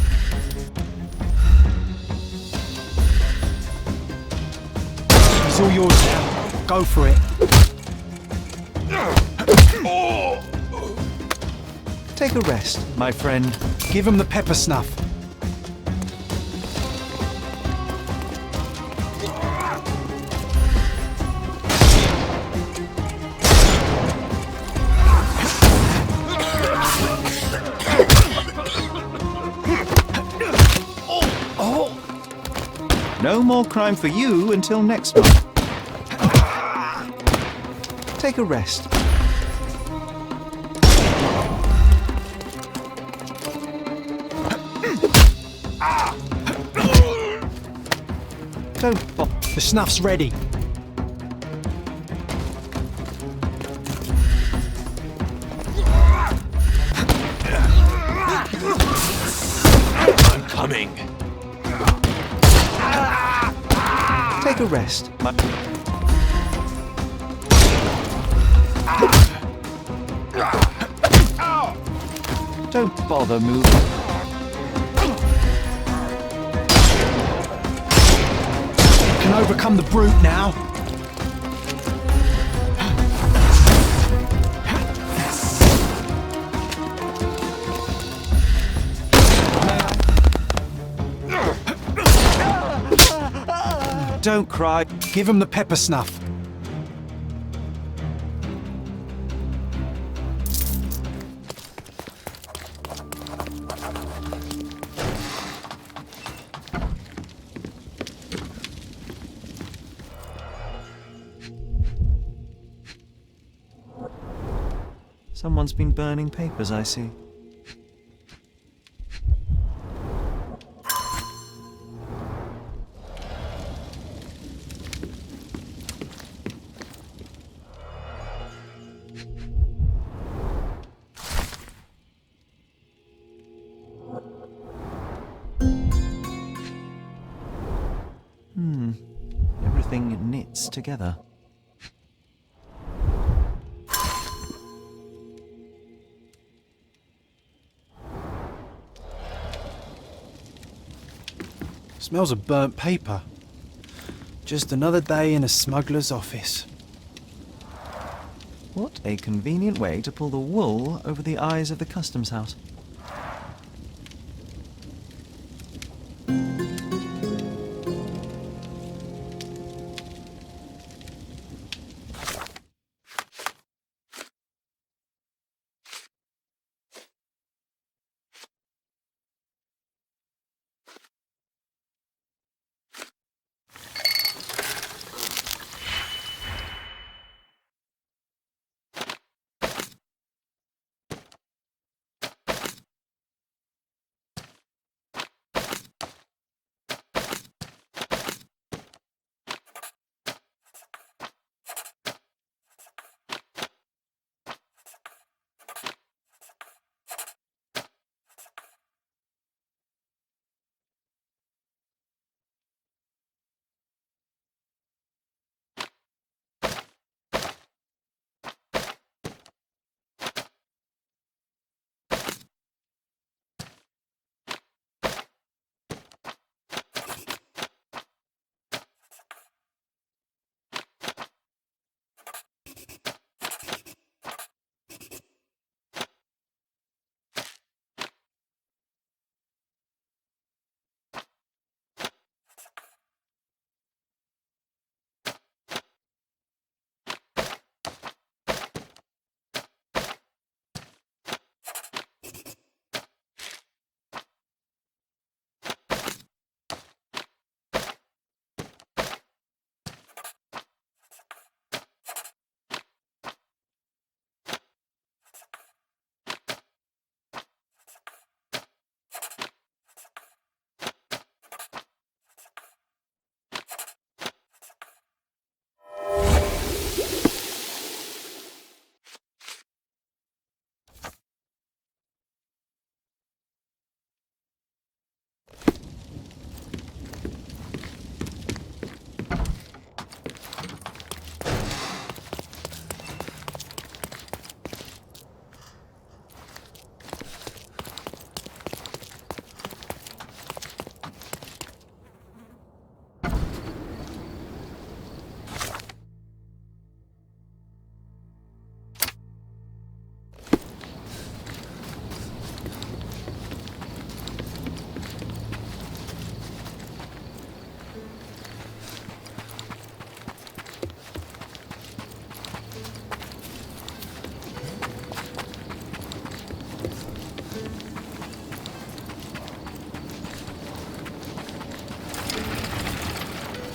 It's all yours now. Go for it. Take a rest, my friend. Give him the pepper snuff. No more crime for you until next month. Take a rest. Don't bother. The snuff's ready. I'm coming. Take a rest. Don't bother moving. Can overcome the brute now. Don't cry. Give him the pepper snuff. Someone's been burning papers, I see. Everything knits together. Smells of burnt paper. Just another day in a smuggler's office. What a convenient way to pull the wool over the eyes of the customs house.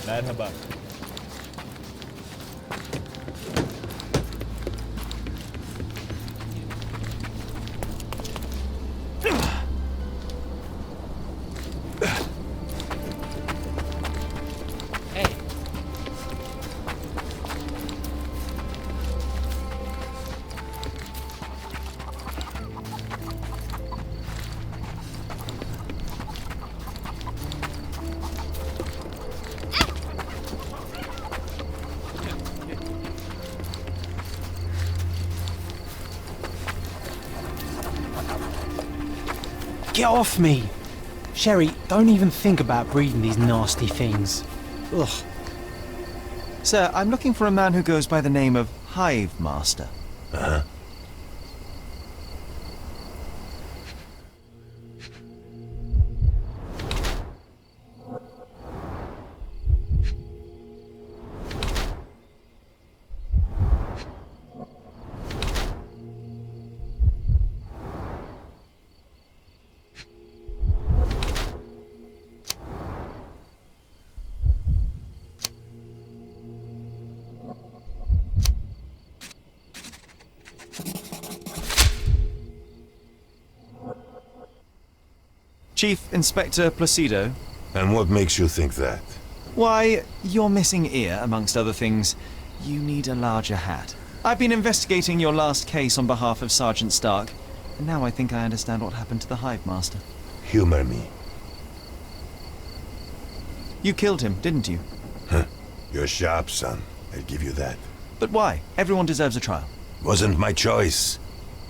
Merhaba. Get off me! Sherry, don't even think about breeding these nasty things. Ugh. Sir, I'm looking for a man who goes by the name of Hive Master. Uh-huh. Chief Inspector Placido. And what makes you think that? Why, your missing ear, amongst other things. You need a larger hat. I've been investigating your last case on behalf of Sergeant Stark, and now I think I understand what happened to the Hive Master. Humor me. You killed him, didn't you? Huh. You're sharp, son. I'll give you that. But why? Everyone deserves a trial. Wasn't my choice.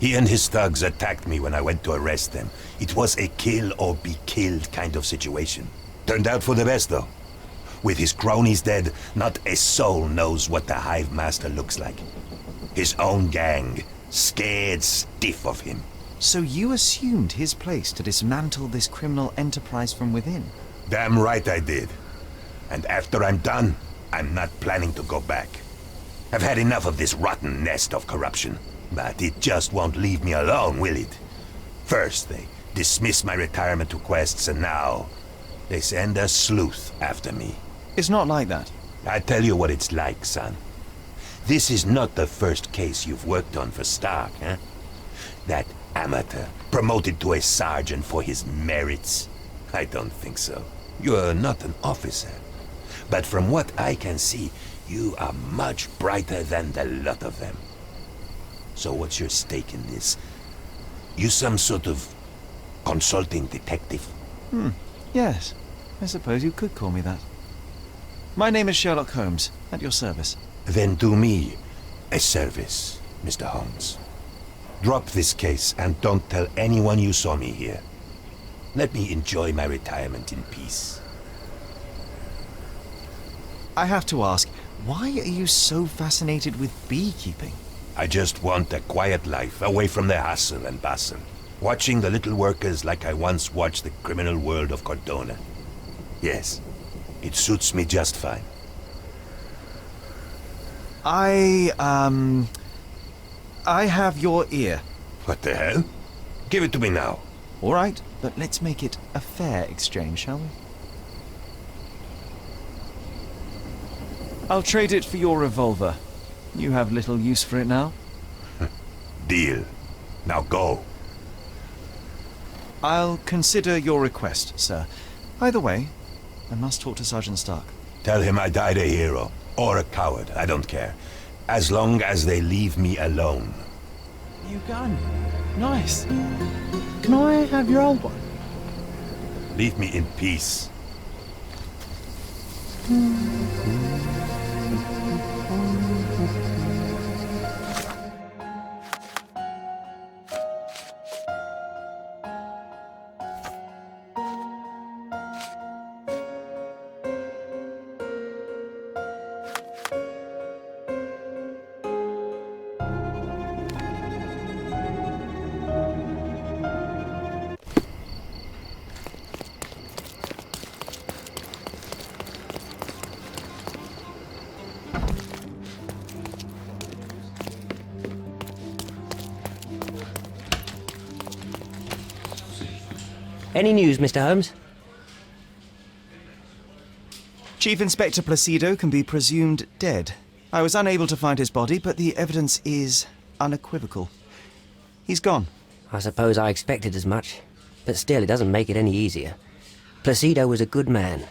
He and his thugs attacked me when I went to arrest them. It was a kill or be killed kind of situation. Turned out for the best, though. With his cronies dead, not a soul knows what the Hive Master looks like. His own gang, scared stiff of him. So you assumed his place to dismantle this criminal enterprise from within? Damn right I did. And after I'm done, I'm not planning to go back. I've had enough of this rotten nest of corruption. But it just won't leave me alone, will it? First, they dismiss my retirement requests, and now they send a sleuth after me. It's not like that. I tell you what it's like, son. This is not the first case you've worked on for Stark, huh? That amateur promoted to a sergeant for his merits? I don't think so. You're not an officer. But from what I can see, you are much brighter than the lot of them. So what's your stake in this? You some sort of consulting detective? Yes, I suppose you could call me that. My name is Sherlock Holmes, at your service. Then do me a service, Mr. Holmes. Drop this case and don't tell anyone you saw me here. Let me enjoy my retirement in peace. I have to ask, why are you so fascinated with beekeeping? I just want a quiet life, away from the hustle and bustle. Watching the little workers like I once watched the criminal world of Cordona. Yes, it suits me just fine. I have your ear. What the hell? Give it to me now. All right, but let's make it a fair exchange, shall we? I'll trade it for your revolver. You have little use for it now. Deal. Now go. I'll consider your request, sir. Either way, I must talk to Sergeant Stark. Tell him I died a hero. Or a coward, I don't care. As long as they leave me alone. New gun. Nice. Can I have your old one? Leave me in peace. Any news, Mr. Holmes? Chief Inspector Placido can be presumed dead. I was unable to find his body, but the evidence is unequivocal. He's gone. I suppose I expected as much. But still, it doesn't make it any easier. Placido was a good man.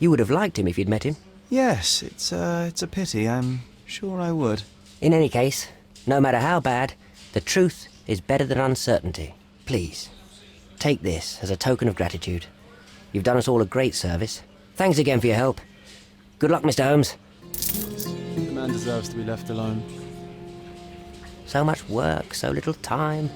You would have liked him if you'd met him. Yes, it's a pity. I'm sure I would. In any case, no matter how bad, the truth is better than uncertainty. Please, take this as a token of gratitude. You've done us all a great service. Thanks again for your help. Good luck, Mr. Holmes. The man deserves to be left alone. So much work, so little time.